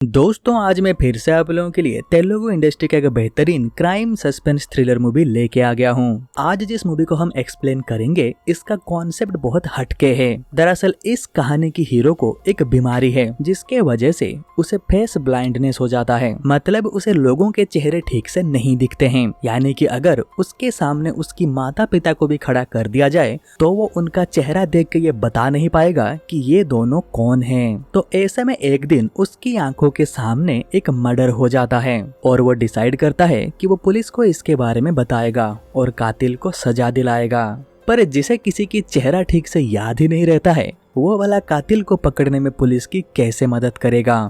दोस्तों आज मैं फिर से आप लोगों के लिए तेलुगु इंडस्ट्री का एक बेहतरीन क्राइम सस्पेंस थ्रिलर मूवी लेके आ गया हूँ। आज जिस मूवी को हम एक्सप्लेन करेंगे इसका कॉन्सेप्ट बहुत हटके है। दरअसल इस कहानी की हीरो को एक बीमारी है जिसके वजह से उसे फेस ब्लाइंडनेस हो जाता है। मतलब उसे लोगों के चेहरे ठीक से नहीं दिखते हैं। यानी कि अगर उसके सामने उसकी माता पिता को भी खड़ा कर दिया जाए तो वो उनका चेहरा देख के ये बता नहीं पाएगा कि ये दोनों कौन हैं। तो ऐसे में एक दिन उसकी आंखों के सामने एक मर्डर हो जाता है और वो डिसाइड करता है कि वो पुलिस को इसके बारे में बताएगा और कातिल को सजा दिलाएगा। पर जिसे किसी की चेहरा ठीक से याद ही नहीं रहता है वो वाला कातिल को पकड़ने में पुलिस की कैसे मदद करेगा।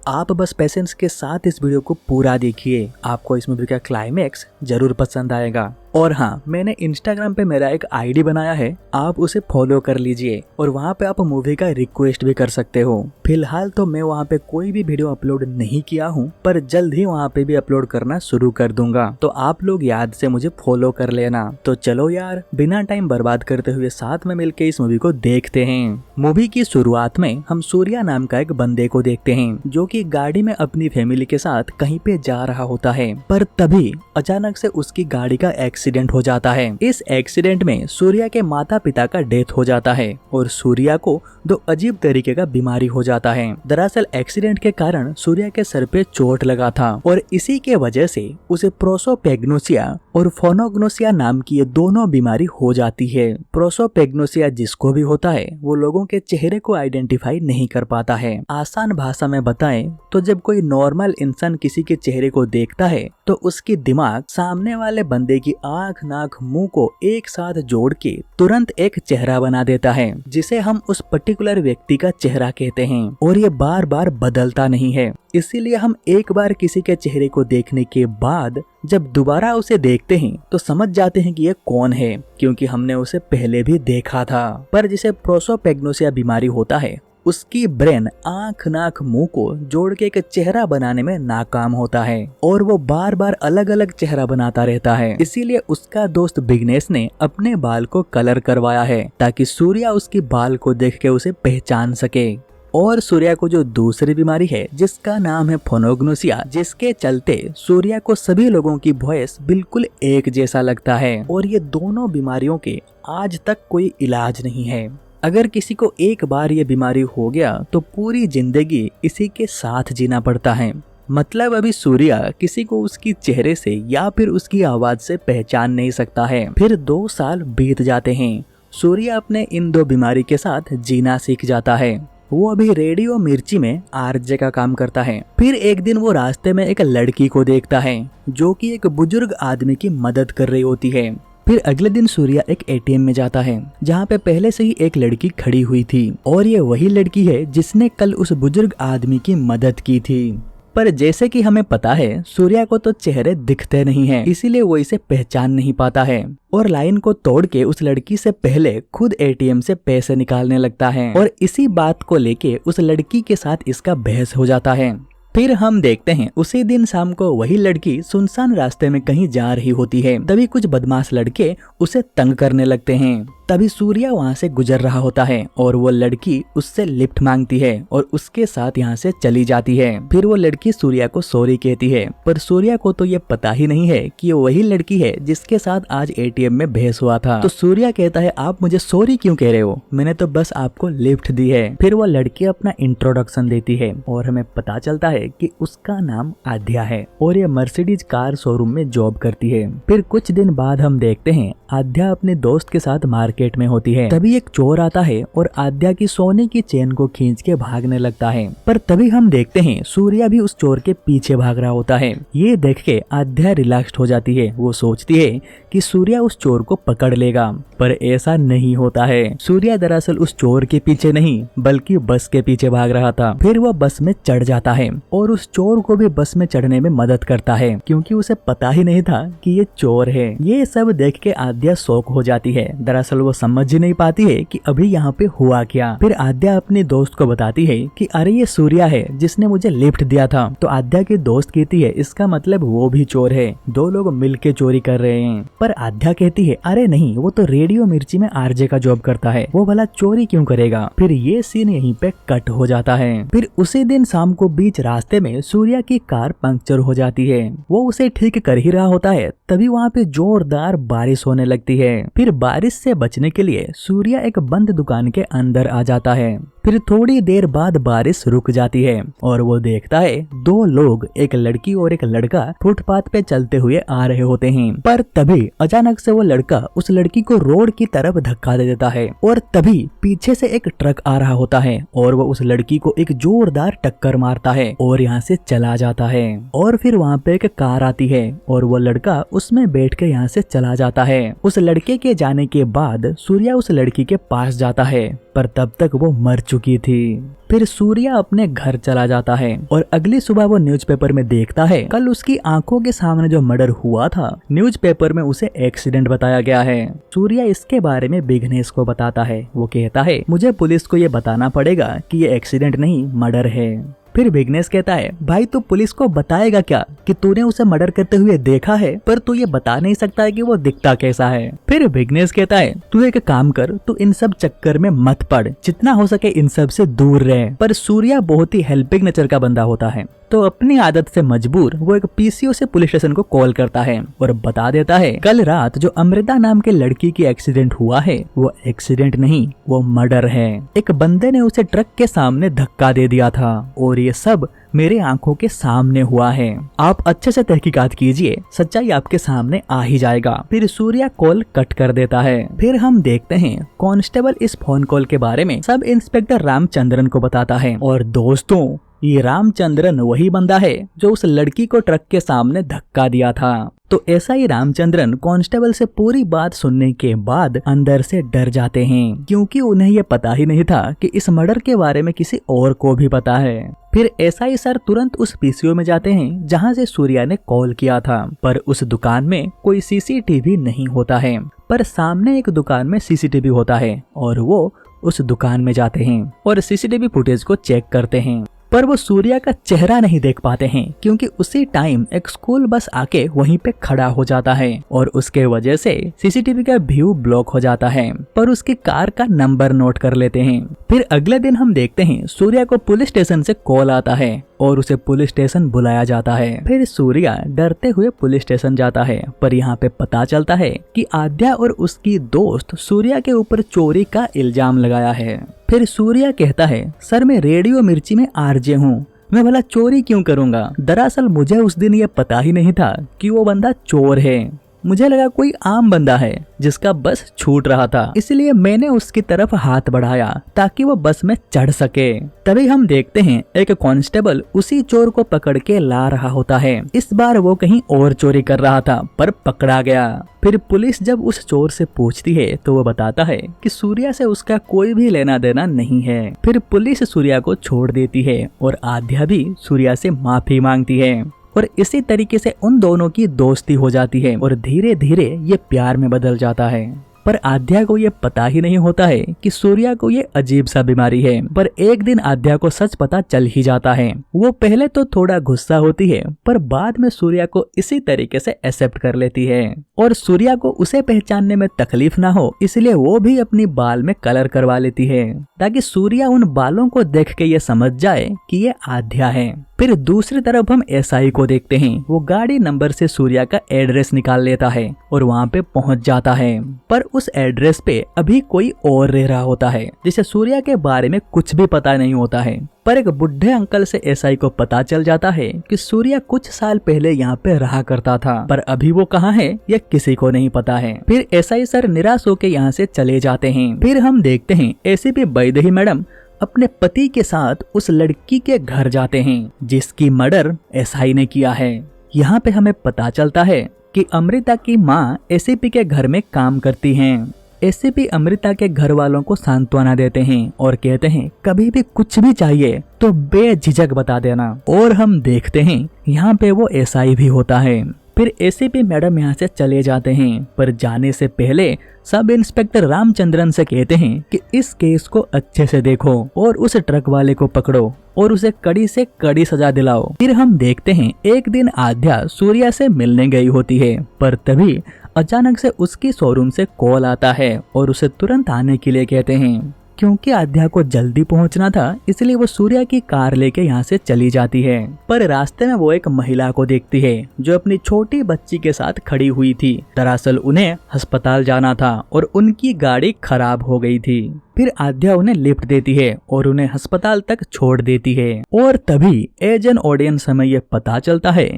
आप बस पेशेंस के साथ इस वीडियो को पूरा देखिए, आपको इस मूवी का क्लाइमेक्स जरूर पसंद आएगा। और हाँ, मैंने इंस्टाग्राम पे मेरा एक आईडी बनाया है, आप उसे फॉलो कर लीजिए और वहाँ पे आप मूवी का रिक्वेस्ट भी कर सकते हो। फिलहाल तो मैं वहाँ पे कोई भी वीडियो अपलोड नहीं किया हूँ, पर जल्द ही वहाँ पे भी अपलोड करना शुरू कर दूंगा, तो आप लोग याद से मुझे फॉलो कर लेना। तो चलो यार, बिना टाइम बर्बाद करते हुए साथ में मिलके इस मूवी को देखते हैं। मूवी की शुरुआत में हम सूर्या नाम का एक बंदे को देखते हैं जो कि गाड़ी में अपनी फैमिली के साथ कहीं पे जा रहा होता है। पर तभी अचानक से उसकी गाड़ी का एक्सीडेंट हो जाता है। इस एक्सीडेंट में सूर्या के माता पिता का डेथ हो जाता है और सूर्या को दो अजीब तरीके का बीमारी हो जाता है। दरअसल एक्सीडेंट के कारण सूर्या के सर पे चोट लगा था और इसी के वजह से उसे प्रोसोपेग्नोसिया और फोनोग्नोसिया नाम की ये दोनों बीमारी हो जाती है। प्रोसोपेग्नोसिया जिसको भी होता है वो लोगों के चेहरे को आइडेंटिफाई नहीं कर पाता है। आसान भाषा में बताएं तो जब कोई नॉर्मल इंसान किसी के चेहरे को देखता है तो उसकी दिमाग सामने वाले बंदे की आंख, नाक, मुंह को एक साथ जोड़ के तुरंत एक चेहरा बना देता है जिसे हम उस पर्टिकुलर व्यक्ति का चेहरा कहते हैं। और ये बार बार बदलता नहीं है, इसीलिए हम एक बार किसी के चेहरे को देखने के बाद जब दोबारा उसे देखते हैं तो समझ जाते हैं कि ये कौन है, क्योंकि हमने उसे पहले भी देखा था। पर जिसे प्रोसोपेग्नोसिया बीमारी होता है उसकी ब्रेन आंख, नाक, मुंह को जोड़ के एक चेहरा बनाने में नाकाम होता है और वो बार बार अलग अलग चेहरा बनाता रहता है। इसीलिए उसका दोस्त विघ्नेश ने अपने बाल को कलर करवाया है ताकि सूर्या उसकी बाल को देख के उसे पहचान सके। और सूर्या को जो दूसरी बीमारी है जिसका नाम है फोनोग्नोसिया, जिसके चलते सूर्या को सभी लोगों की वॉइस बिल्कुल एक जैसा लगता है। और ये दोनों बीमारियों के आज तक कोई इलाज नहीं है। अगर किसी को एक बार ये बीमारी हो गया तो पूरी जिंदगी इसी के साथ जीना पड़ता है। मतलब अभी सूर्या किसी को उसकी चेहरे से या फिर उसकी आवाज से पहचान नहीं सकता है। फिर 2 साल बीत जाते हैं, सूर्या अपने इन 2 बीमारी के साथ जीना सीख जाता है। वो अभी रेडियो मिर्ची में आरजे का काम करता है। फिर एक दिन वो रास्ते में एक लड़की को देखता है जो कि एक बुजुर्ग आदमी की मदद कर रही होती है। फिर अगले दिन सूर्या एक एटीएम में जाता है जहाँ पे पहले से ही एक लड़की खड़ी हुई थी और ये वही लड़की है जिसने कल उस बुजुर्ग आदमी की मदद की थी। पर जैसे कि हमें पता है सूर्या को तो चेहरे दिखते नहीं हैं, इसीलिए वो इसे पहचान नहीं पाता है और लाइन को तोड़ के उस लड़की से पहले खुद एटीएम से पैसे निकालने लगता है। और इसी बात को लेके उस लड़की के साथ इसका बहस हो जाता है। फिर हम देखते हैं उसी दिन शाम को वही लड़की सुनसान रास्ते में कहीं जा रही होती है। तभी कुछ बदमाश लड़के उसे तंग करने लगते हैं। तभी सूर्या वहाँ से गुजर रहा होता है और वो लड़की उससे लिफ्ट मांगती है और उसके साथ यहाँ से चली जाती है। फिर वो लड़की सूर्या को सॉरी कहती है, पर सूर्या को तो ये पता ही नहीं है कि ये वही लड़की है जिसके साथ आज एटीएम में बहस हुआ था। तो सूर्या कहता है, आप मुझे सॉरी क्यों कह रहे हो, मैंने तो बस आपको लिफ्ट दी है। फिर वो लड़की अपना इंट्रोडक्शन देती है और हमें पता चलता है कि उसका नाम आद्या है और ये मर्सिडीज कार शोरूम में जॉब करती है। फिर कुछ दिन बाद हम देखते हैं आद्या अपने दोस्त के साथ मार्केट में होती है। तभी एक चोर आता है और आद्या की सोने की चेन को खींच के भागने लगता है। पर तभी हम देखते हैं सूर्या भी उस चोर के पीछे भाग रहा होता है। ये देख के आद्या रिलैक्स्ड हो जाती है। वो सोचती है कि सूर्या उस चोर को पकड़ लेगा, पर ऐसा नहीं होता है। सूर्या दरअसल उस चोर के पीछे नहीं बल्कि बस के पीछे भाग रहा था। फिर वो बस में चढ़ जाता है और उस चोर को भी बस में चढ़ने में मदद करता है, क्योंकि उसे पता ही नहीं था कि ये चोर है। ये सब देख के आद्या शॉक हो जाती है। दरअसल वो समझ ही नहीं पाती है कि अभी यहाँ पे हुआ क्या। फिर आद्या अपने दोस्त को बताती है कि अरे ये सूर्या है जिसने मुझे लिफ्ट दिया था। तो आद्या की दोस्त कहती है इसका मतलब वो भी चोर है, दो लोग मिलके चोरी कर रहे हैं। पर आद्या कहती है अरे नहीं, वो तो रेडियो मिर्ची में आरजे का जॉब करता है, वो भला चोरी क्यों करेगा। फिर ये सीन यहीं पे कट हो जाता है। फिर उसी दिन शाम को बीच रास्ते में सूर्या की कार पंक्चर हो जाती है। वो उसे ठीक कर ही रहा होता है, तभी वहाँ पे जोरदार बारिश होने लगती है। फिर बारिश से बचने के लिए सूर्या एक बंद दुकान के अंदर आ जाता है। फिर थोड़ी देर बाद बारिश रुक जाती है और वो देखता है दो लोग, एक लड़की और एक लड़का फुटपाथ पे चलते हुए आ रहे होते हैं। पर तभी अचानक से वो लड़का उस लड़की को रोड की तरफ धक्का दे देता है और तभी पीछे से एक ट्रक आ रहा होता है और वो उस लड़की को एक जोरदार टक्कर मारता है और यहाँ से चला जाता है। और फिर वहाँ पे एक कार आती है और वो लड़का उसमें बैठ के यहाँ से चला जाता है। उस लड़के के जाने के बाद सूर्या उस लड़की के पास जाता है, पर तब तक वो मर चुकी थी। फिर सूर्या अपने घर चला जाता है और अगली सुबह वो न्यूज़पेपर में देखता है कल उसकी आंखों के सामने जो मर्डर हुआ था, न्यूज़पेपर में उसे एक्सीडेंट बताया गया है। सूर्या इसके बारे में विघ्नेश को बताता है। वो कहता है मुझे पुलिस को ये बताना पड़ेगा कि ये एक्सीडेंट नहीं मर्डर है। फिर विघ्नेश कहता है भाई तू पुलिस को बताएगा क्या कि तूने उसे मर्डर करते हुए देखा है, पर तू ये बता नहीं सकता है कि वो दिखता कैसा है। फिर विघ्नेश कहता है तू एक काम कर, तू इन सब चक्कर में मत पड़, जितना हो सके इन सब से दूर रहे। पर सूर्या बहुत ही हेल्पिंग नेचर का बंदा होता है, तो अपनी आदत से मजबूर वो एक पीसीओ से पुलिस स्टेशन को कॉल करता है और बता देता है कल रात जो अमृता नाम के लड़की की एक्सीडेंट हुआ है वो एक्सीडेंट नहीं, वो मर्डर है। एक बंदे ने उसे ट्रक के सामने धक्का दे दिया था और ये सब मेरे आंखों के सामने हुआ है। आप अच्छे से तहकीकात कीजिए, सच्चाई आपके सामने आ ही जाएगा। फिर सूर्या कॉल कट कर देता है। फिर हम देखते हैं कांस्टेबल इस फोन कॉल के बारे में सब इंस्पेक्टर रामचंद्रन को बताता है। और दोस्तों ये रामचंद्रन वही बंदा है जो उस लड़की को ट्रक के सामने धक्का दिया था। तो ऐसा ही रामचंद्रन कांस्टेबल से पूरी बात सुनने के बाद अंदर से डर जाते हैं, क्योंकि उन्हें ये पता ही नहीं था कि इस मर्डर के बारे में किसी और को भी पता है। फिर एसआई सर तुरंत उस पीसीओ में जाते हैं जहां से सूर्या ने कॉल किया था, पर उस दुकान में कोई सीसीटीवी नहीं होता है। पर सामने एक दुकान में सीसीटीवी होता है और वो उस दुकान में जाते हैं और सीसीटीवी फुटेज को चेक करते हैं, पर वो सूर्या का चेहरा नहीं देख पाते हैं, क्योंकि उसी टाइम एक स्कूल बस आके वहीं पे खड़ा हो जाता है और उसके वजह से सीसीटीवी का व्यू ब्लॉक हो जाता है। पर उसकी कार का नंबर नोट कर लेते हैं। फिर अगले दिन हम देखते हैं सूर्या को पुलिस स्टेशन से कॉल आता है और उसे पुलिस स्टेशन बुलाया जाता है। फिर सूर्या डरते हुए पुलिस स्टेशन जाता है, पर यहाँ पे पता चलता है कि आद्या और उसकी दोस्त सूर्या के ऊपर चोरी का इल्जाम लगाया है। फिर सूर्या कहता है सर मैं रेडियो मिर्ची में आरजे हूँ, मैं भला चोरी क्यों करूँगा। दरअसल मुझे उस दिन ये पता ही नहीं था कि वो बंदा चोर है, मुझे लगा कोई आम बंदा है जिसका बस छूट रहा था, इसलिए मैंने उसकी तरफ हाथ बढ़ाया ताकि वो बस में चढ़ सके। तभी हम देखते हैं एक कांस्टेबल उसी चोर को पकड़ के ला रहा होता है। इस बार वो कहीं और चोरी कर रहा था पर पकड़ा गया। फिर पुलिस जब उस चोर से पूछती है तो वो बताता है कि सूर्या से उसका कोई भी लेना देना नहीं है। फिर पुलिस सूर्या को छोड़ देती है और आद्या भी सूर्या से माफी मांगती है और इसी तरीके से उन दोनों की दोस्ती हो जाती है और धीरे धीरे ये प्यार में बदल जाता है। पर आद्या को ये पता ही नहीं होता है कि सूर्या को ये अजीब सा बीमारी है। पर एक दिन आद्या को सच पता चल ही जाता है। वो पहले तो थोड़ा गुस्सा होती है, पर बाद में सूर्या को इसी तरीके से एक्सेप्ट कर लेती है और सूर्या को उसे पहचानने में तकलीफ ना हो, इसलिए वो भी अपनी बाल में कलर करवा लेती है ताकि सूर्या उन बालों को देख के ये समझ जाए कि ये आद्या है। फिर दूसरी तरफ हम एसआई को देखते हैं। वो गाड़ी नंबर से सूर्या का एड्रेस निकाल लेता है और वहाँ पे पहुँच जाता है, पर उस एड्रेस पे अभी कोई और रह रहा होता है जिसे सूर्या के बारे में कुछ भी पता नहीं होता है। पर एक बुढ़े अंकल से एसआई को पता चल जाता है कि सूर्या कुछ साल पहले यहाँ पे रहा करता था, पर अभी वो कहाँ है ये किसी को नहीं पता है। फिर एसआई सर निराश होकर यहाँ से चले जाते हैं। फिर हम देखते हैं एसीपी वैदेही मैडम अपने पति के साथ उस लड़की के घर जाते हैं जिसकी मर्डर एसआई ने किया है। यहाँ पे हमें पता चलता है कि अमृता की माँ एसीपी के घर में काम करती हैं। एसीपी अमृता के घर वालों को सांत्वना देते हैं और कहते हैं कभी भी कुछ भी चाहिए तो बेझिझक बता देना। और हम देखते हैं यहाँ पे वो एसआई भी होता है। फिर एसीपी मैडम यहाँ से चले जाते हैं, पर जाने से पहले सब इंस्पेक्टर रामचंद्रन से कहते हैं कि इस केस को अच्छे से देखो और उस ट्रक वाले को पकड़ो और उसे कड़ी से कड़ी सजा दिलाओ। फिर हम देखते हैं एक दिन आध्या सूर्या से मिलने गई होती है, पर तभी अचानक से उसकी शोरूम से कॉल आता है और उसे तुरंत आने के लिए कहते हैं। क्योंकि आध्या को जल्दी पहुंचना था, इसलिए वो सूर्या की कार लेके यहाँ से चली जाती है। पर रास्ते में वो एक महिला को देखती है जो अपनी छोटी बच्ची के साथ खड़ी हुई थी। दरअसल उन्हें अस्पताल जाना था और उनकी गाड़ी खराब हो गई थी। फिर आध्या उन्हें लिफ्ट देती है और उन्हें अस्पताल तक छोड़ देती है। और तभी एज एन ऑडियंस हमें ये पता चलता है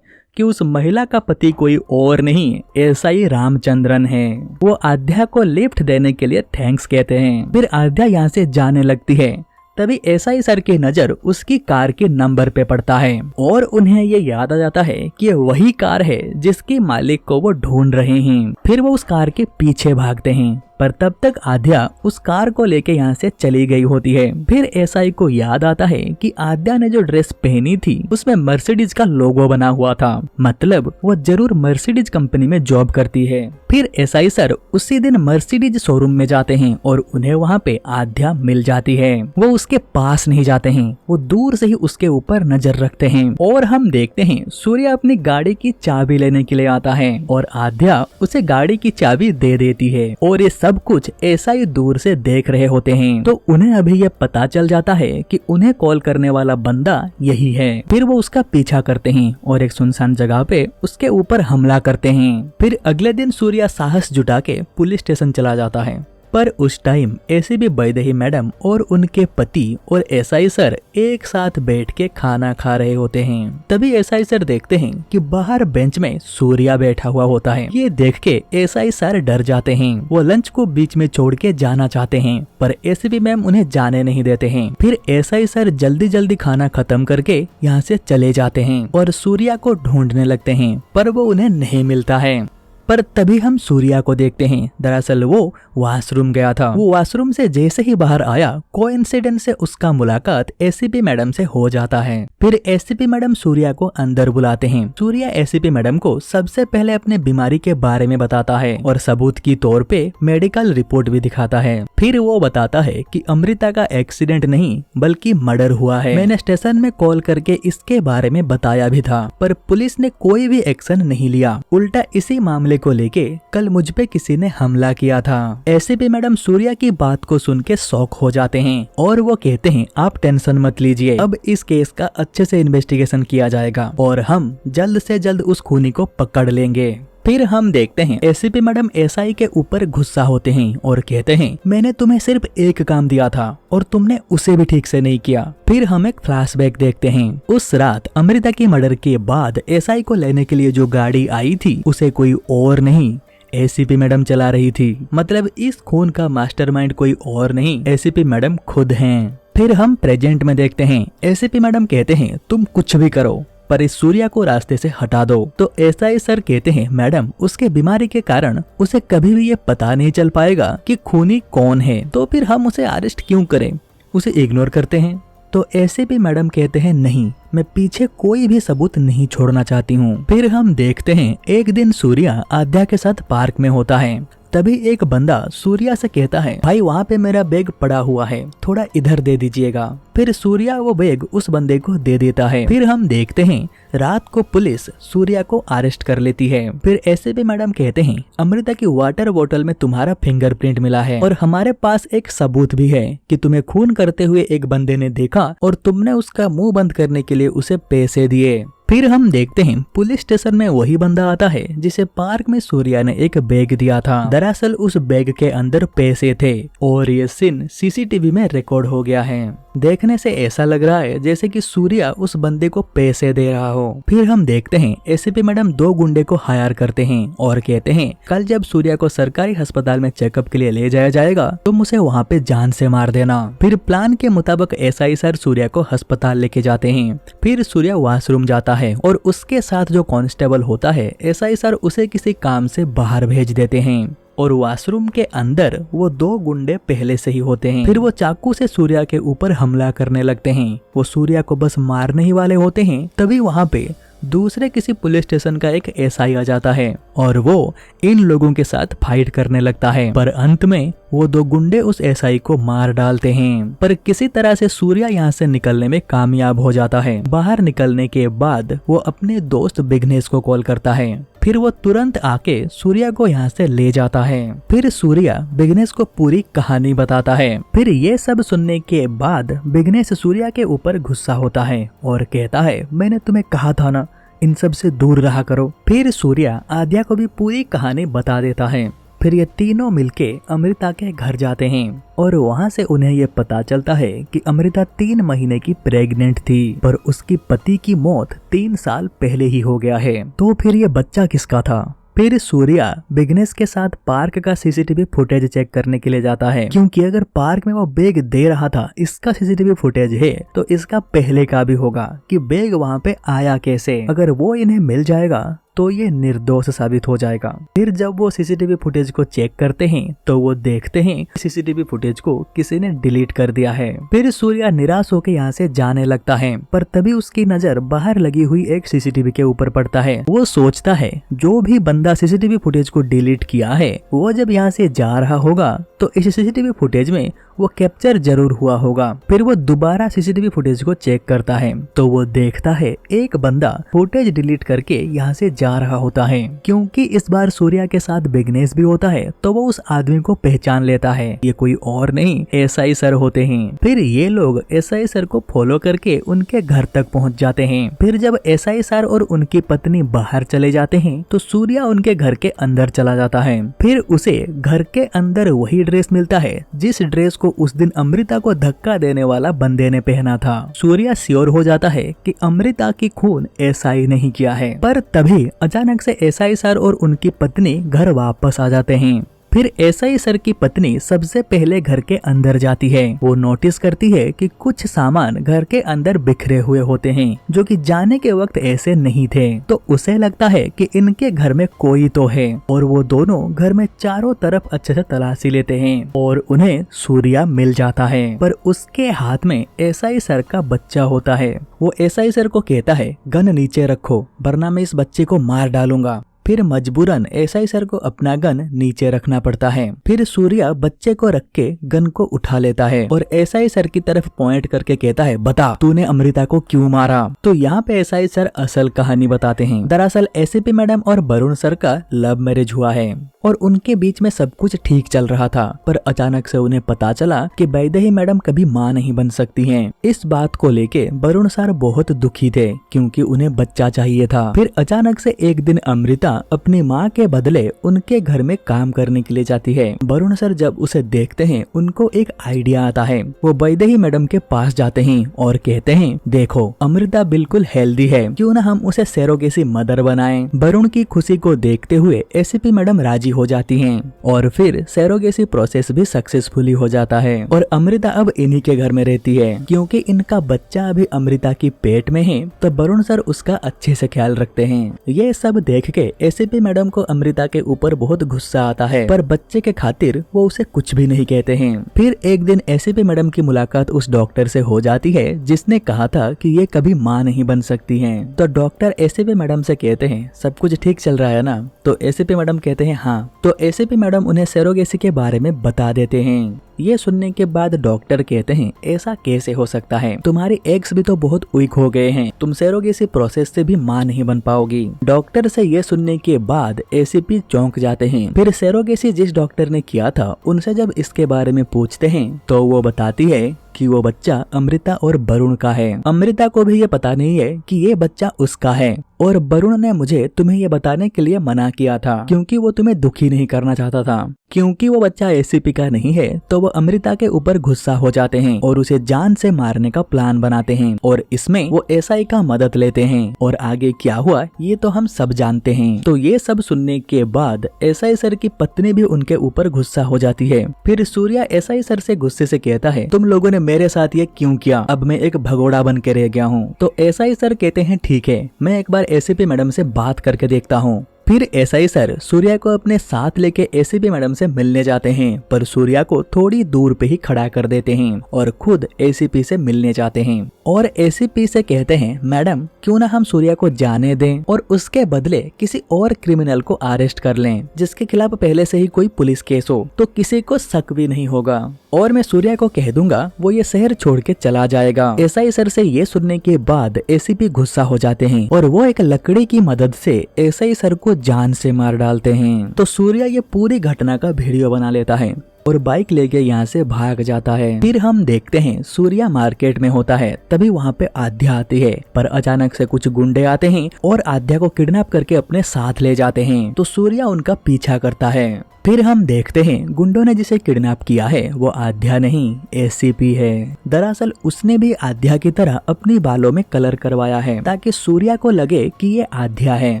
कि उस महिला का पति कोई और नहीं एसआई रामचंद्रन है। वो आध्या को लिफ्ट देने के लिए थैंक्स कहते हैं। फिर आध्या यहाँ से जाने लगती है, तभी एसआई सर की नजर उसकी कार के नंबर पे पड़ता है और उन्हें ये याद आ जाता है कि ये वही कार है जिसकी मालिक को वो ढूंढ रहे हैं। फिर वो उस कार के पीछे भागते हैं, पर तब तक आध्या उस कार को लेके यहाँ से चली गई होती है। फिर एसआई को याद आता है कि आध्या ने जो ड्रेस पहनी थी उसमें मर्सिडीज का लोगो बना हुआ था, मतलब वो जरूर मर्सिडीज कंपनी में जॉब करती है। फिर एसआई सर उसी दिन मर्सिडीज शोरूम में जाते हैं और उन्हें वहाँ पे आध्या मिल जाती है। वो उसके पास नहीं जाते हैं, वो दूर से ही उसके ऊपर नजर रखते हैं और हम देखते हैं सूर्या अपनी गाड़ी की चाबी लेने के लिए आता है और आध्या उसे गाड़ी की चाबी दे देती है। और ये सब कुछ एसआई दूर से देख रहे होते हैं, तो उन्हें अभी ये पता चल जाता है कि उन्हें कॉल करने वाला बंदा यही है। फिर वो उसका पीछा करते हैं और एक सुनसान जगह पे उसके ऊपर हमला करते हैं। फिर अगले दिन सूर्या साहस जुटा के पुलिस स्टेशन चला जाता है, पर उस टाइम एसीपी बैदेही मैडम और उनके पति और एसआई सर एक साथ बैठ के खाना खा रहे होते हैं। तभी एसआई सर देखते हैं कि बाहर बेंच में सूर्या बैठा हुआ होता है। ये देख के एसआई सर डर जाते हैं। वो लंच को बीच में छोड़ के जाना चाहते हैं, पर एसीपी मैम उन्हें जाने नहीं देते हैं। फिर एसआई सर जल्दी जल्दी खाना खत्म करके यहाँ से चले जाते हैं और सूर्या को ढूंढने लगते हैं, पर वो उन्हें नहीं मिलता है। पर तभी हम सूर्या को देखते हैं। दरअसल वो वॉशरूम गया था। वो वॉशरूम से जैसे ही बाहर आया, कोइंसिडेंस से उसका मुलाकात एसीपी मैडम से हो जाता है। फिर एसीपी मैडम सूर्या को अंदर बुलाते हैं। सूर्या एसीपी मैडम को सबसे पहले अपने बीमारी के बारे में बताता है और सबूत की तौर पे मेडिकल रिपोर्ट भी दिखाता है। फिर वो बताता है कि अमृता का एक्सीडेंट नहीं बल्कि मर्डर हुआ है। मैंने स्टेशन में कॉल करके इसके बारे में बताया भी था, पर पुलिस ने कोई भी एक्शन नहीं लिया। उल्टा इसी मामले को लेके कल मुझ पे किसी ने हमला किया था। एसीपी मैडम सूर्या की बात को सुन के शॉक हो जाते हैं और वो कहते हैं आप टेंशन मत लीजिए, अब इस केस का अच्छे से इन्वेस्टिगेशन किया जाएगा और हम जल्द से जल्द उस खूनी को पकड़ लेंगे। फिर हम देखते हैं एसीपी मैडम एसआई के ऊपर गुस्सा होते हैं और कहते हैं मैंने तुम्हें सिर्फ एक काम दिया था और तुमने उसे भी ठीक से नहीं किया। फिर हम एक फ्लैशबैक देखते हैं। उस रात अमृता की मर्डर के बाद एसआई को लेने के लिए जो गाड़ी आई थी उसे कोई और नहीं एसीपी मैडम चला रही थी। मतलब इस खून का मास्टरमाइंड कोई और नहीं, एसीपी मैडम खुद हैं। फिर हम प्रेजेंट में देखते हैं एसीपी मैडम कहते हैं तुम कुछ भी करो पर इस सूर्या को रास्ते से हटा दो। तो एसआई सर कहते हैं मैडम उसके बीमारी के कारण उसे कभी भी ये पता नहीं चल पाएगा कि खूनी कौन है, तो फिर हम उसे अरेस्ट क्यों करें, उसे इग्नोर करते हैं। तो एसीपी मैडम कहते हैं नहीं, मैं पीछे कोई भी सबूत नहीं छोड़ना चाहती हूँ। फिर हम देखते हैं एक दिन सूर्या आध्या के साथ पार्क में होता है। तभी एक बंदा सूर्या से कहता है भाई वहाँ पे मेरा बैग पड़ा हुआ है, थोड़ा इधर दे दीजिएगा। फिर सूर्या वो बैग उस बंदे को दे देता है। फिर हम देखते हैं रात को पुलिस सूर्या को अरेस्ट कर लेती है। फिर एसीपी मैडम कहते हैं अमृता की वाटर बोतल में तुम्हारा फिंगरप्रिंट मिला है और हमारे पास एक सबूत भी है कि तुम्हें खून करते हुए एक बंदे ने देखा और तुमने उसका मुंह बंद करने के लिए उसे पैसे दिए। फिर हम देखते हैं पुलिस स्टेशन में वही बंदा आता है जिसे पार्क में सूर्या ने एक बैग दिया था। दरअसल उस बैग के अंदर पैसे थे और ये सीन सीसीटीवी में रिकॉर्ड हो गया है। देखने से ऐसा लग रहा है जैसे कि सूर्या उस बंदे को पैसे दे रहा हो। फिर हम देखते हैं एसीपी मैडम दो गुंडे को हायर करते हैं और कहते हैं कल जब सूर्या को सरकारी अस्पताल में चेकअप के लिए ले जाया जाएगा तुम उसे वहाँ पे जान से मार देना। फिर प्लान के मुताबिक एसआई सर सूर्या को अस्पताल लेके जाते हैं। फिर सूर्या वॉशरूम जाता है और उसके साथ जो कांस्टेबल होता है एसआई सर उसे किसी काम से बाहर भेज देते हैं और वॉशरूम के अंदर वो दो गुंडे पहले से ही होते हैं। फिर वो चाकू से सूर्या के ऊपर हमला करने लगते हैं। वो सूर्या को बस मारने ही वाले होते हैं, तभी वहाँ पे दूसरे किसी पुलिस स्टेशन का एक एसआई आ जाता है और वो इन लोगों के साथ फाइट करने लगता है, पर अंत में वो दो गुंडे उस एसआई को मार डालते हैं। पर किसी तरह से सूर्या यहाँ से निकलने में कामयाब हो जाता है। बाहर निकलने के बाद वो अपने दोस्त विघ्नेश को कॉल करता है, फिर वो तुरंत आके सूर्या को यहाँ से ले जाता है। फिर सूर्या विघ्नेश को पूरी कहानी बताता है। फिर ये सब सुनने के बाद विघ्नेश सूर्या के ऊपर गुस्सा होता है और कहता है, मैंने तुम्हें कहा था ना, इन सब से दूर रहा करो। फिर सूर्या आद्या को भी पूरी कहानी बता देता है। फिर ये तीनों मिलके अमृता के घर जाते हैं और वहाँ से उन्हें ये पता चलता है कि अमृता 3 महीने की प्रेग्नेंट थी, पर उसकी पति की मौत 3 साल पहले ही हो गया है। तो फिर ये बच्चा किसका था? फिर सूर्या विघ्नेश के साथ पार्क का सीसीटीवी फुटेज चेक करने के लिए जाता है, क्योंकि अगर पार्क में वो बैग दे रहा था, इसका सीसीटीवी फुटेज है, तो इसका पहले का भी होगा कि बैग वहाँ पे आया कैसे। अगर वो इन्हें मिल जाएगा तो ये निर्दोष साबित हो जाएगा। फिर जब वो सीसीटीवी फुटेज को चेक करते हैं तो वो देखते हैं सीसीटीवी फुटेज को किसी ने डिलीट कर दिया है। फिर सूर्या निराश होकर यहाँ से जाने लगता है, पर तभी उसकी नजर बाहर लगी हुई एक सीसीटीवी के ऊपर पड़ता है। वो सोचता है जो भी बंदा सीसीटीवी फुटेज को डिलीट किया है वो जब यहाँ से जा रहा होगा तो इस सीसीटीवी फुटेज में वो कैप्चर जरूर हुआ होगा। फिर वो दोबारा सीसीटीवी फुटेज को चेक करता है तो वो देखता है एक बंदा फुटेज डिलीट करके यहाँ से जा रहा होता है। क्योंकि इस बार सूर्या के साथ विघ्नेश भी होता है तो वो उस आदमी को पहचान लेता है, ये कोई और नहीं एसआई सर होते हैं। फिर ये लोग एसआई सर को फॉलो करके उनके घर तक पहुँच जाते हैं। फिर जब एसआई सर और उनकी पत्नी बाहर चले जाते हैं तो सूर्या उनके घर के अंदर चला जाता है। फिर उसे घर के अंदर वही ड्रेस मिलता है जिस ड्रेस को उस दिन अमृता को धक्का देने वाला बंदे ने पहना था। सूर्या श्योर हो जाता है कि अमृता की खून एसआई नहीं किया है। पर तभी अचानक से एसआई सर और उनकी पत्नी घर वापस आ जाते हैं। फिर एसआई सर की पत्नी सबसे पहले घर के अंदर जाती है। वो नोटिस करती है कि कुछ सामान घर के अंदर बिखरे हुए होते हैं जो कि जाने के वक्त ऐसे नहीं थे। तो उसे लगता है कि इनके घर में कोई तो है और वो दोनों घर में चारों तरफ अच्छे से तलाशी लेते हैं और उन्हें सूर्या मिल जाता है। पर उसके हाथ में एसआई सर का बच्चा होता है। वो एसआई सर को कहता है, गन नीचे रखो वरना मैं इस बच्चे को मार डालूंगा। फिर मजबूरन एसआई सर को अपना गन नीचे रखना पड़ता है। फिर सूर्या बच्चे को रख के गन को उठा लेता है और एसआई सर की तरफ पॉइंट करके कहता है, बता तूने अमृता को क्यों मारा। तो यहाँ पे एसआई सर असल कहानी बताते हैं। दरअसल एसीपी मैडम और वरुण सर का लव मैरिज हुआ है और उनके बीच में सब कुछ ठीक चल रहा था, पर अचानक से उन्हें पता चला कि वैदेही मैडम कभी माँ नहीं बन सकती हैं। इस बात को लेके वरुण सर बहुत दुखी थे क्योंकि उन्हें बच्चा चाहिए था। फिर अचानक से एक दिन अमृता अपनी माँ के बदले उनके घर में काम करने के लिए जाती है। वरुण सर जब उसे देखते हैं उनको एक आइडिया आता है। वो वैदेही मैडम के पास जाते हैं और कहते हैं, देखो अमृता बिल्कुल हेल्दी है, क्यों ना हम उसे सरोगेसी मदर बनाएं। वरुण की खुशी को देखते हुए एसीपी मैडम राजी हो जाती हैं और फिर सरोगेसी प्रोसेस भी सक्सेसफुली हो जाता है और अमृता अब इन्हीं के घर में रहती है। क्योंकि इनका बच्चा अभी अमृता की पेट में है तो वरुण सर उसका अच्छे से ख्याल रखते हैं। ये सब देख के एसीपी मैडम को अमृता के ऊपर बहुत गुस्सा आता है, पर बच्चे के खातिर वो उसे कुछ भी नहीं कहते हैं। फिर एक दिन एसीपी मैडम की मुलाकात उस डॉक्टर से हो जाती है जिसने कहा था कि ये कभी माँ नहीं बन सकती हैं। तो डॉक्टर एसीपी मैडम से कहते हैं, सब कुछ ठीक चल रहा है ना। तो एसीपी मैडम कहते हैं हाँ। तो एसीपी मैडम उन्हें सरोगेसी के बारे में बता देते हैं। ये सुनने के बाद डॉक्टर कहते हैं, ऐसा कैसे हो सकता है, तुम्हारे एग्स भी तो बहुत वीक हो गए हैं, तुम सरोगेसी प्रोसेस से भी माँ नहीं बन पाओगी। डॉक्टर से ये सुनने के बाद एसीपी चौंक जाते हैं। फिर सरोगेसी जिस डॉक्टर ने किया था उनसे जब इसके बारे में पूछते हैं तो वो बताती है कि वो बच्चा अमृता और वरुण का है। अमृता को भी ये पता नहीं है कि ये बच्चा उसका है और वरुण ने मुझे तुम्हें ये बताने के लिए मना किया था क्योंकि वो तुम्हें दुखी नहीं करना चाहता था। क्योंकि वो बच्चा एसीपी का नहीं है तो वो अमृता के ऊपर गुस्सा हो जाते हैं और उसे जान से मारने का प्लान बनाते हैं और इसमें वो एसआई का मदद लेते हैं और आगे क्या हुआ ये तो हम सब जानते हैं। तो ये सब सुनने के बाद एसआई सर की पत्नी भी उनके ऊपर गुस्सा हो जाती है। फिर सूर्या एसआई सर से गुस्से से कहता है, तुम लोगों ने मेरे साथ ये क्यों किया, अब मैं एक भगोड़ा बन के रह गया हूँ। तो एसआई सर कहते हैं ठीक है, मैं एक बार एसीपी मैडम से बात करके देखता हूँ। फिर एसआई सर सूर्या को अपने साथ लेके एसीपी मैडम से मिलने जाते हैं, पर सूर्या को थोड़ी दूर पे ही खड़ा कर देते हैं और खुद एसीपी से मिलने जाते हैं और एसीपी से कहते हैं, मैडम क्यों ना हम सूर्या को जाने दें और उसके बदले किसी और क्रिमिनल को अरेस्ट कर लें जिसके खिलाफ पहले से ही कोई पुलिस केस हो, तो किसी को शक भी नहीं होगा और मैं सूर्या को कह दूंगा वो ये शहर छोड़ के चला जाएगा। एसआई सर से ये सुनने के बाद एसीपी गुस्सा हो जाते हैं और वो एक लकड़ी की मदद से एसआई सर को जान से मार डालते हैं। तो सूर्या ये पूरी घटना का वीडियो बना लेता है और बाइक लेके यहाँ से भाग जाता है। फिर हम देखते हैं सूर्या मार्केट में होता है, तभी वहाँ पे आध्या आती है, पर अचानक से कुछ गुंडे आते हैं और आध्या को किडनैप करके अपने साथ ले जाते हैं। तो सूर्या उनका पीछा करता है। फिर हम देखते हैं गुंडों ने जिसे किडनैप किया है वो आध्या नहीं एसीपी है। दरअसल उसने भी आध्या की तरह अपनी बालों में कलर करवाया है ताकि सूर्या को लगे कि ये आध्या है,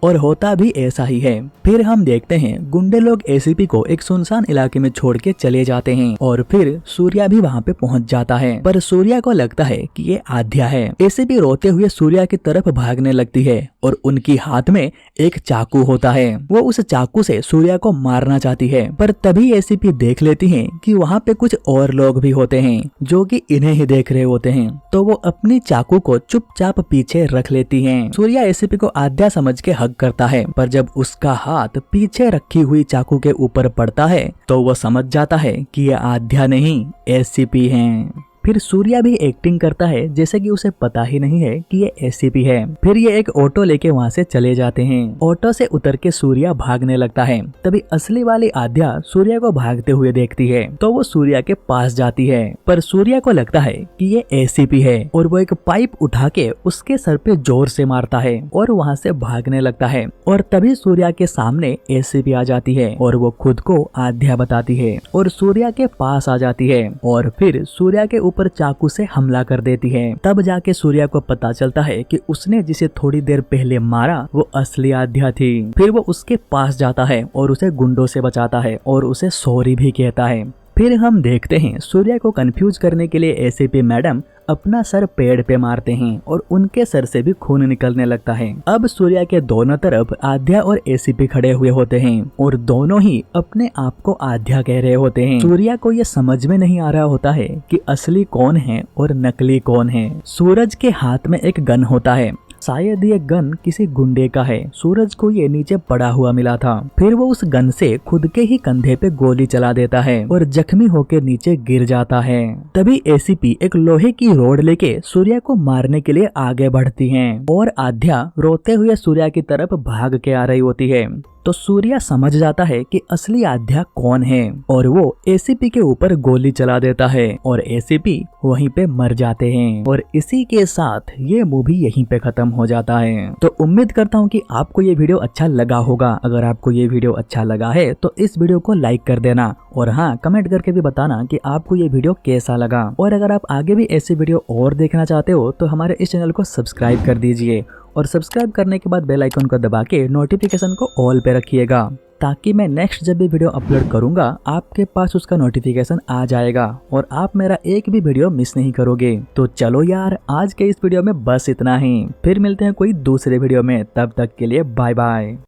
और होता भी ऐसा ही है। फिर हम देखते हैं गुंडे लोग एसीपी को एक सुनसान इलाके में छोड़ के चले जाते हैं और फिर सूर्या भी वहाँ पे पहुँच जाता है, पर सूर्या को लगता है कि ये आध्या है। एसीपी रोते हुए सूर्या की तरफ भागने लगती है और उनकी हाथ में एक चाकू होता है। वो उस चाकू से सूर्या को मारना चाहती है, पर तभी एसीपी देख लेती है कि वहाँ पे कुछ और लोग भी होते हैं जो कि इन्हें ही देख रहे होते हैं, तो वो अपनी चाकू को चुपचाप पीछे रख लेती हैं। सूर्या एसीपी को आध्या समझ के हक करता है, पर जब उसका हाथ पीछे रखी हुई चाकू के ऊपर पड़ता है तो वो समझ जाता है कि ये आध्या नहीं एसीपी हैं। फिर सूर्या भी एक्टिंग करता है जैसे कि उसे पता ही नहीं है कि ये एसीपी है। फिर ये एक ऑटो लेके वहाँ से चले जाते हैं। ऑटो से उतर के सूर्या भागने लगता है, तभी असली वाली आध्या सूर्या को भागते हुए देखती है तो वो सूर्या के पास जाती है, पर सूर्या को लगता है कि ये एसीपी है और वो एक पाइप उठा के उसके सर पे जोर से मारता है और वहाँ से भागने लगता है। और तभी सूर्या के सामने एसीपी आ जाती है और वो खुद को आध्या बताती है और सूर्या के पास आ जाती है और फिर सूर्या के ऊपर चाकू से हमला कर देती है। तब जाके सूर्या को पता चलता है कि उसने जिसे थोड़ी देर पहले मारा वो असली आध्या थी। फिर वो उसके पास जाता है और उसे गुंडों से बचाता है और उसे सॉरी भी कहता है। फिर हम देखते हैं सूर्या को कंफ्यूज करने के लिए एसीपी मैडम अपना सर पेड़ पे मारते हैं और उनके सर से भी खून निकलने लगता है। अब सूर्या के दोनों तरफ आध्या और एसीपी खड़े हुए होते हैं और दोनों ही अपने आप को आध्या कह रहे होते हैं। सूर्या को ये समझ में नहीं आ रहा होता है कि असली कौन है और नकली कौन है। सूरज के हाथ में एक गन होता है, शायद ये गन किसी गुंडे का है। सूरज को ये नीचे पड़ा हुआ मिला था। फिर वो उस गन से खुद के ही कंधे पे गोली चला देता है और जख्मी होकर नीचे गिर जाता है। तभी एसीपी एक लोहे की रोड लेके सूर्या को मारने के लिए आगे बढ़ती हैं और आध्या रोते हुए सूर्या की तरफ भाग के आ रही होती है। तो सूर्या समझ जाता है कि असली आध्या कौन है और वो एसीपी के ऊपर गोली चला देता है और एसीपी वहीं पे मर जाते हैं। और इसी के साथ ये मूवी यहीं पे खत्म हो जाता है। तो उम्मीद करता हूँ कि आपको ये वीडियो अच्छा लगा होगा। अगर आपको ये वीडियो अच्छा लगा है तो इस वीडियो को लाइक कर देना और हाँ, कमेंट करके भी बताना कि आपको ये वीडियो कैसा लगा। और अगर आप आगे भी ऐसी वीडियो और देखना चाहते हो तो हमारे इस चैनल को सब्सक्राइब कर दीजिए और सब्सक्राइब करने के बाद बेल आइकन को दबा के नोटिफिकेशन को ऑल पे रखिएगा, ताकि मैं नेक्स्ट जब भी वीडियो अपलोड करूंगा आपके पास उसका नोटिफिकेशन आ जाएगा और आप मेरा एक भी वीडियो मिस नहीं करोगे। तो चलो यार, आज के इस वीडियो में बस इतना ही। फिर मिलते हैं कोई दूसरे वीडियो में, तब तक के लिए बाय बाय।